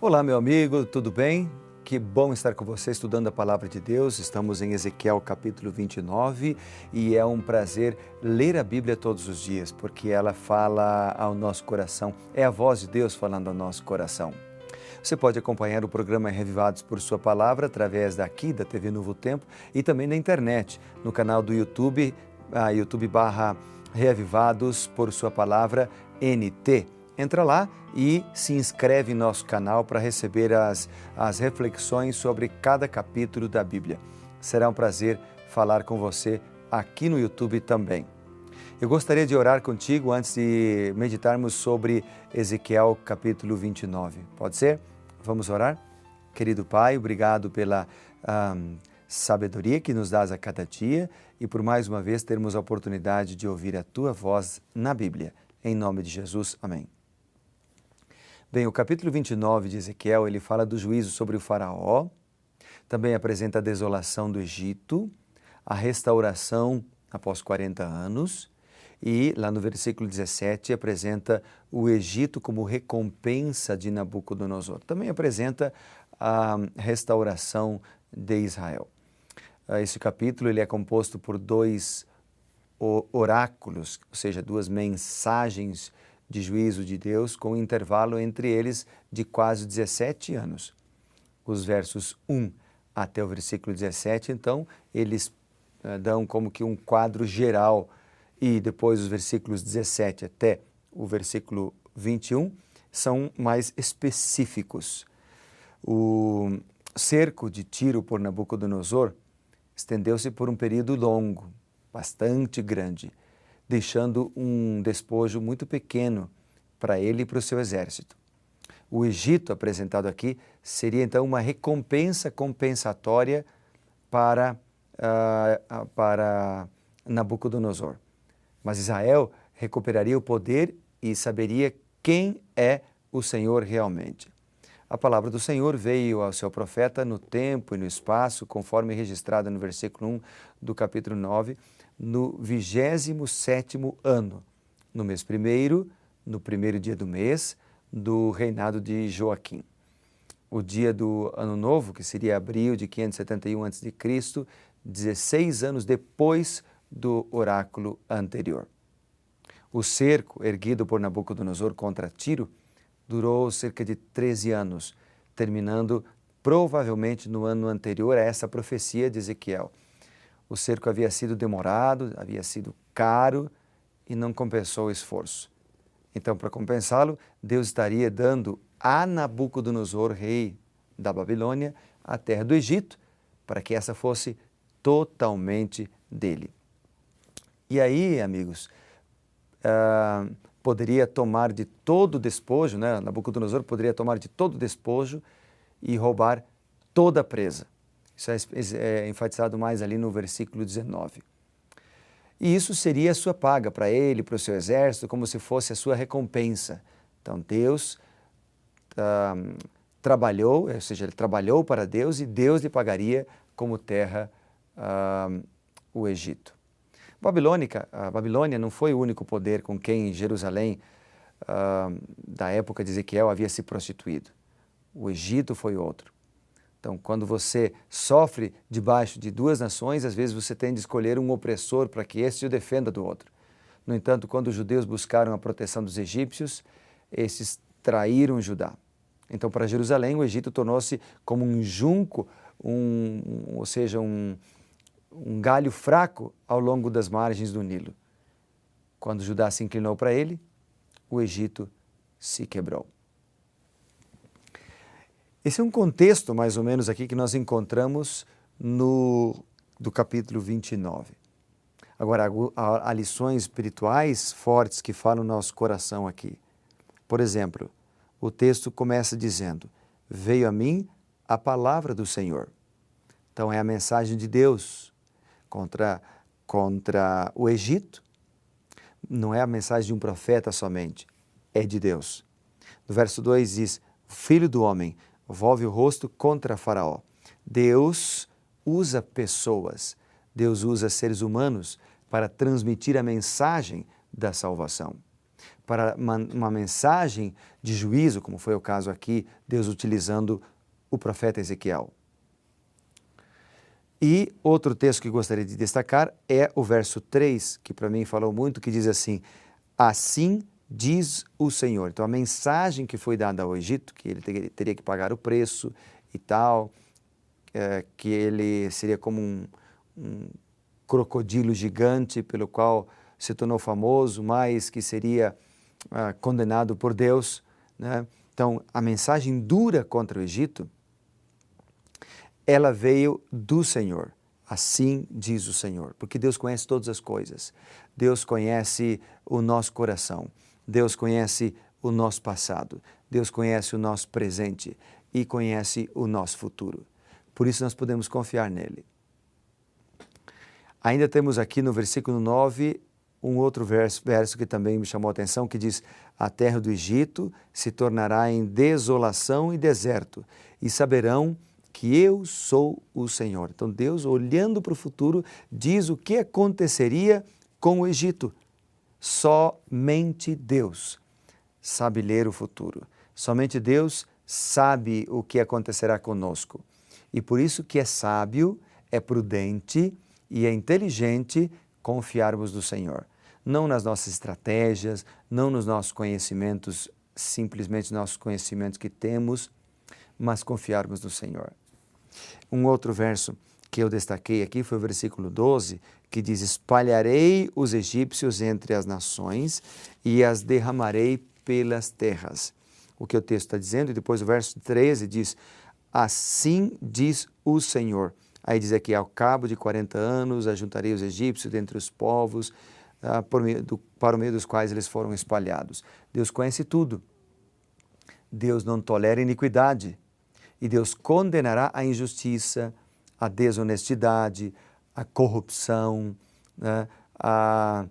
Olá, meu amigo, tudo bem? Que bom estar com você estudando a Palavra de Deus. Estamos em Ezequiel capítulo 29 e é um prazer ler a Bíblia todos os dias, porque ela fala ao nosso coração, é a voz de Deus falando ao nosso coração. Você pode acompanhar o programa Reavivados por Sua Palavra através daqui, da TV Novo Tempo, e também na internet, no canal do YouTube, youtube.com/Reavivados por Sua Palavra NT. Entra lá e se inscreve em nosso canal para receber as reflexões sobre cada capítulo da Bíblia. Será um prazer falar com você aqui no YouTube também. Eu gostaria de orar contigo antes de meditarmos sobre Ezequiel capítulo 29. Pode ser? Vamos orar? Querido Pai, obrigado pela sabedoria que nos dás a cada dia e por mais uma vez termos a oportunidade de ouvir a Tua voz na Bíblia. Em nome de Jesus, amém. Bem, o capítulo 29 de Ezequiel, ele fala do juízo sobre o faraó, também apresenta a desolação do Egito, a restauração após 40 anos e lá no versículo 17 apresenta o Egito como recompensa de Nabucodonosor. Também apresenta a restauração de Israel. Esse capítulo ele é composto por dois oráculos, ou seja, duas mensagens de juízo de Deus, com um intervalo entre eles de quase 17 anos. Os versos 1 até o versículo 17, então, eles dão como que um quadro geral e depois os versículos 17 até o versículo 21 são mais específicos. O cerco de Tiro por Nabucodonosor estendeu-se por um período longo, bastante grande, deixando um despojo muito pequeno para ele e para o seu exército. O Egito, apresentado aqui, seria então uma recompensa compensatória para Nabucodonosor. Mas Israel recuperaria o poder e saberia quem é o Senhor realmente. A palavra do Senhor veio ao seu profeta no tempo e no espaço, conforme registrado no versículo 1 do capítulo 9, no 27º ano, no mês primeiro, no primeiro dia do mês, do reinado de Joaquim. O dia do ano novo, que seria abril de 571 a.C., 16 anos depois do oráculo anterior. O cerco erguido por Nabucodonosor contra Tiro durou cerca de 13 anos, terminando provavelmente no ano anterior a essa profecia de Ezequiel. O cerco havia sido demorado, havia sido caro e não compensou o esforço. Então, para compensá-lo, Deus estaria dando a Nabucodonosor, rei da Babilônia, a terra do Egito, para que essa fosse totalmente dele. E aí, amigos, poderia tomar de todo o despojo, né? Nabucodonosor poderia tomar de todo o despojo e roubar toda a presa. Isso é enfatizado mais ali no versículo 19. E isso seria a sua paga para ele, para o seu exército, como se fosse a sua recompensa. Então Deus trabalhou, ou seja, ele trabalhou para Deus e Deus lhe pagaria como terra o Egito. A Babilônia não foi o único poder com quem Jerusalém, da época de Ezequiel, havia se prostituído. O Egito foi outro. Então, quando você sofre debaixo de duas nações, às vezes você tem de escolher um opressor para que este o defenda do outro. No entanto, quando os judeus buscaram a proteção dos egípcios, esses traíram Judá. Então, para Jerusalém, o Egito tornou-se como um junco, ou seja, um galho fraco ao longo das margens do Nilo. Quando Judá se inclinou para ele, o Egito se quebrou. Esse é um contexto, mais ou menos, aqui que nós encontramos do capítulo 29. Agora, há lições espirituais fortes que falam no nosso coração aqui. Por exemplo, o texto começa dizendo: veio a mim a palavra do Senhor. Então, é a mensagem de Deus contra o Egito. Não é a mensagem de um profeta somente, é de Deus. No verso 2 diz: filho do homem, volve o rosto contra Faraó. Deus usa pessoas, Deus usa seres humanos para transmitir a mensagem da salvação. para uma mensagem de juízo, como foi o caso aqui, Deus utilizando o profeta Ezequiel. E outro texto que gostaria de destacar é o verso 3, que para mim falou muito, que diz assim: assim diz o Senhor. Então a mensagem que foi dada ao Egito, que ele teria que pagar o preço e tal, que ele seria como um crocodilo gigante pelo qual se tornou famoso, mas que seria condenado por Deus, né? Então a mensagem dura contra o Egito, ela veio do Senhor. Assim diz o Senhor, porque Deus conhece todas as coisas. Deus conhece o nosso coração. Deus conhece o nosso passado. Deus conhece o nosso presente e conhece o nosso futuro. Por isso nós podemos confiar nele. Ainda temos aqui no versículo 9 um outro verso que também me chamou a atenção, que diz: a terra do Egito se tornará em desolação e deserto, e saberão que eu sou o Senhor. Então Deus, olhando para o futuro, diz o que aconteceria com o Egito. Somente Deus sabe ler o futuro. Somente Deus sabe o que acontecerá conosco. E por isso que é sábio, é prudente e é inteligente confiarmos no Senhor. Não nas nossas estratégias, não nos nossos conhecimentos, simplesmente nossos conhecimentos que temos, mas confiarmos no Senhor. Um outro verso que eu destaquei aqui foi o versículo 12, que diz: espalharei os egípcios entre as nações e as derramarei pelas terras. O que o texto está dizendo, e depois o verso 13 diz: assim diz o Senhor. Aí diz aqui: ao cabo de 40 anos ajuntarei os egípcios dentre os povos, para o meio dos quais eles foram espalhados. Deus conhece tudo. Deus não tolera iniquidade. E Deus condenará a injustiça, a desonestidade, a corrupção, né, a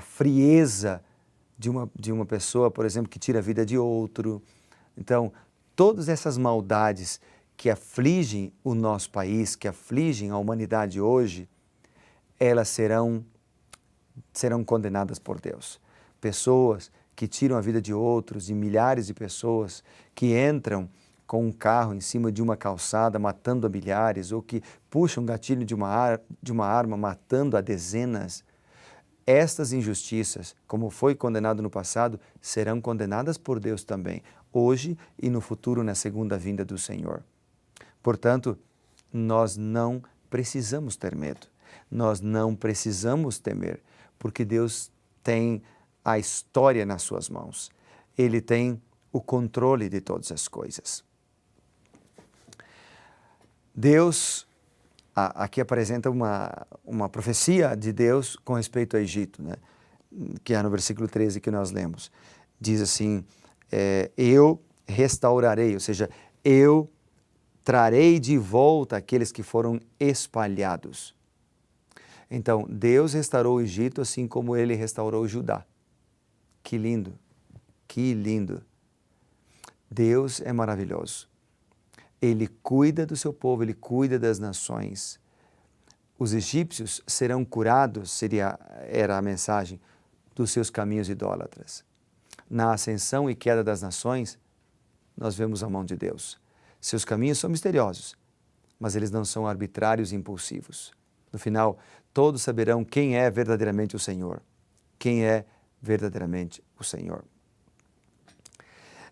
frieza de uma pessoa, por exemplo, que tira a vida de outro. Então, todas essas maldades que afligem o nosso país, que afligem a humanidade hoje, elas serão condenadas por Deus. Pessoas que tiram a vida de outros, e milhares de pessoas que entram com um carro em cima de uma calçada matando a milhares, ou que puxam um gatilho de uma arma matando a dezenas. Estas injustiças, como foi condenado no passado, serão condenadas por Deus também, hoje e no futuro, na segunda vinda do Senhor. Portanto, nós não precisamos ter medo, nós não precisamos temer, porque Deus tem a história nas suas mãos. Ele tem o controle de todas as coisas. Deus, aqui apresenta uma profecia de Deus com respeito ao Egito, né? Que é no versículo 13 que nós lemos. Diz assim: eu restaurarei, ou seja, eu trarei de volta aqueles que foram espalhados. Então, Deus restaurou o Egito assim como ele restaurou Judá. Que lindo, que lindo. Deus é maravilhoso. Ele cuida do seu povo, ele cuida das nações. Os egípcios serão curados, era a mensagem, dos seus caminhos idólatras. Na ascensão e queda das nações, nós vemos a mão de Deus. Seus caminhos são misteriosos, mas eles não são arbitrários e impulsivos. No final, todos saberão quem é verdadeiramente o Senhor. Quem é verdadeiramente o Senhor.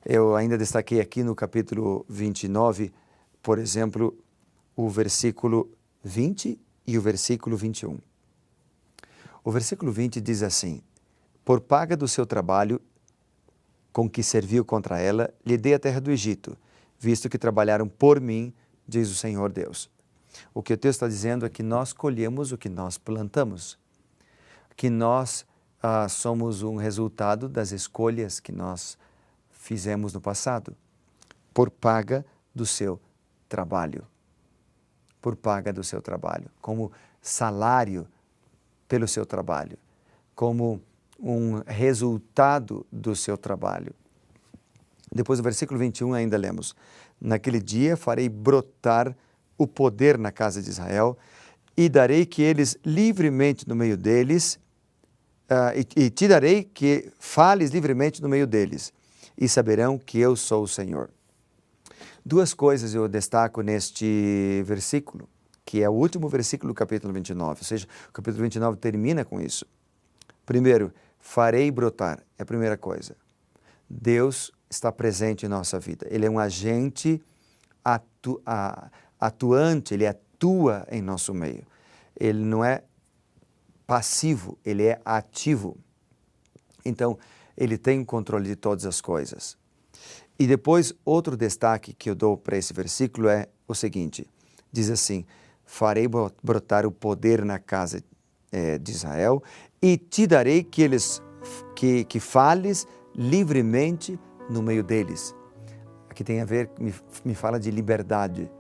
Eu ainda destaquei aqui no capítulo 29, por exemplo, o versículo 20 e o versículo 21. O versículo 20 diz assim: por paga do seu trabalho com que serviu contra ela, lhe dei a terra do Egito, visto que trabalharam por mim, diz o Senhor Deus. O que o texto está dizendo é que nós colhemos o que nós plantamos, que nós somos um resultado das escolhas que nós fizemos no passado, por paga do seu trabalho. Por paga do seu trabalho, como salário pelo seu trabalho, como um resultado do seu trabalho. Depois do versículo 21 ainda lemos: naquele dia farei brotar o poder na casa de Israel e darei que eles livremente no meio deles e te darei que fales livremente no meio deles, e saberão que eu sou o Senhor. Duas coisas eu destaco neste versículo, que é o último versículo do capítulo 29, ou seja, o capítulo 29 termina com isso. Primeiro, farei brotar, é a primeira coisa. Deus está presente em nossa vida. Ele é um agente atuante, ele atua em nosso meio. Ele não é passivo, ele é ativo. Então, ele tem o controle de todas as coisas. E depois, outro destaque que eu dou para esse versículo é o seguinte, diz assim, farei brotar o poder na casa de Israel e te darei que fales livremente no meio deles. Aqui tem a ver, me fala de liberdade,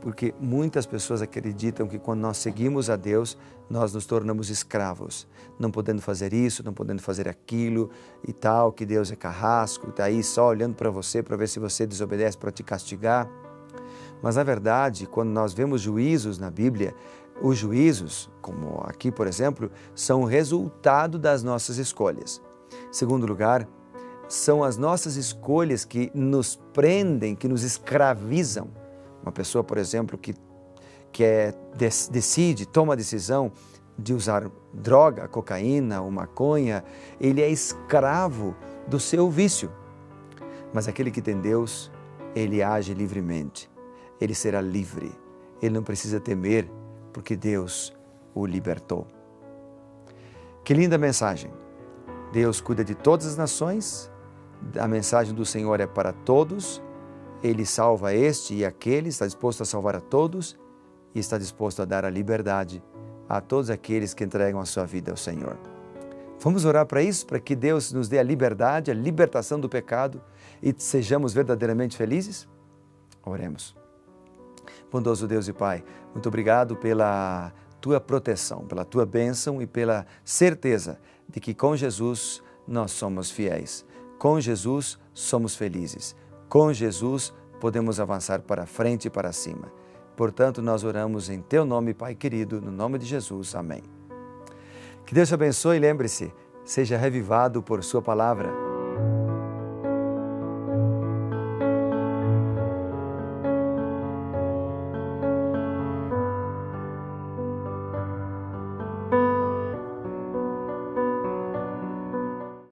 porque muitas pessoas acreditam que quando nós seguimos a Deus, nós nos tornamos escravos, não podendo fazer isso, não podendo fazer aquilo e tal, que Deus é carrasco, está aí só olhando para você para ver se você desobedece para te castigar. Mas na verdade, quando nós vemos juízos na Bíblia, os juízos, como aqui por exemplo, são o resultado das nossas escolhas. Em segundo lugar, são as nossas escolhas que nos prendem, que nos escravizam. Uma pessoa, por exemplo, que toma a decisão de usar droga, cocaína ou maconha, ele é escravo do seu vício. Mas aquele que tem Deus, ele age livremente. Ele será livre. Ele não precisa temer, porque Deus o libertou. Que linda mensagem! Deus cuida de todas as nações, a mensagem do Senhor é para todos, Ele salva este e aquele, está disposto a salvar a todos e está disposto a dar a liberdade a todos aqueles que entregam a sua vida ao Senhor. Vamos orar para isso, para que Deus nos dê a liberdade, a libertação do pecado e sejamos verdadeiramente felizes? Oremos. Bondoso Deus e Pai, muito obrigado pela Tua proteção, pela Tua bênção e pela certeza de que com Jesus nós somos fiéis. Com Jesus somos felizes. Com Jesus podemos avançar para frente e para cima. Portanto, nós oramos em Teu nome, Pai querido, no nome de Jesus. Amém. Que Deus te abençoe e lembre-se, seja revivado por Sua palavra.